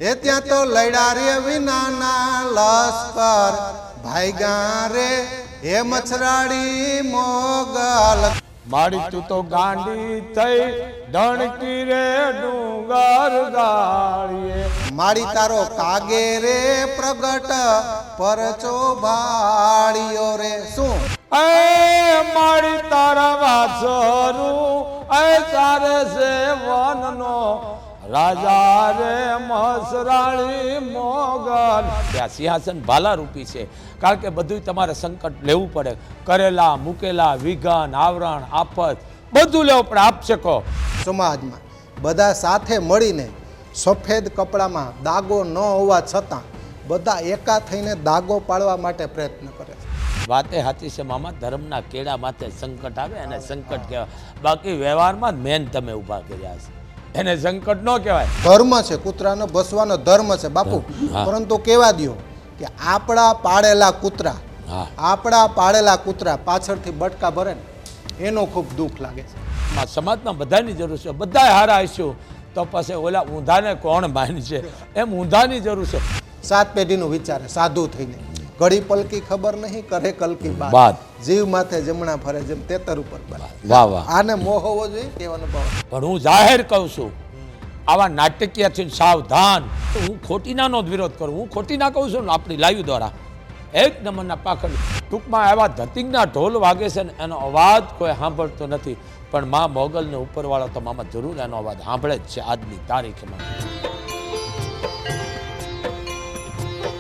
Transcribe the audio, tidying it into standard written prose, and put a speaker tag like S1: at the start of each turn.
S1: એ ત્યાં તો લડ્યા રે વિનાના લશ્કર ભાઈગા રે હે મછરાડી મોગલ
S2: મારી તું તો ગાંડી થઈ ધણકી રે ડુંગર ગાળીએ
S1: મારી તારો કાગે રે પ્રગટ પરચો ભાળિયો રે શું
S2: એ મારી તારા વાસરું એ તારે છે વનનો રાજા રે મસરાળી મોગલ આ સિંહાસન ભાલા રૂપી છે, કારણ કે બધું તમારે સંકટ લેવું પડે, કરેલા મૂકેલા વિઘન આવરણ આફત બધું લેવું પડે. આપ શકો
S1: સમાજમાં બધા સાથે મળીને સફેદ કપડામાં દાગો ન હોવા છતાં બધા એકા થઈને દાગો પાડવા માટે પ્રયત્ન કરે છે.
S2: વાતે સાચી છે મામા, ધર્મના કેળા માથે સંકટ આવે અને સંકટ કહેવાય, બાકી વ્યવહારમાં મેન તમે ઊભા કર્યા છે એને સંકટ ન કહેવાય.
S1: ધર્મ છે, કૂતરાનો ભસવાનો ધર્મ છે બાપુ, પરંતુ કેવા દો કે આપણા પાળેલા કૂતરા પાછળથી બટકા ભરે ને એનું ખૂબ દુઃખ લાગે છે.
S2: સમાજમાં બધાની જરૂર છે, બધા હારા હશું તો પછી ઓલા ઊંધાને કોણ માનશે, એમ ઊંધાની જરૂર છે.
S1: 7 પેઢીનું વિચારે સાધુ થઈને ઘડી પલકી ખબર નહીં કરે કલકી બાદ જીવ માથે જમણા ફરે જેમ તેતર ઉપર
S2: વાહ વાહ,
S1: આને મોહ હોવો જોઈએ તેવાનો ભાવ.
S2: પણ હું જાહેર કહું છું, આવા નાટકીયથી સાવધાન. હું ખોટીના નો વિરોધ કરું, હું ખોટી ના કહું છું ને આપણી લાઈવ દ્વારા એક નંબરના પાખંડ. ટૂંકમાં આવા ધતિંગના ઢોલ વાગે છે ને એનો અવાજ કોઈ સાંભળતો નથી, પણ મા મોગલને ઉપરવાળો તો મામા જરૂર એનો અવાજ સાંભળે જ છે આજની તારીખમાં.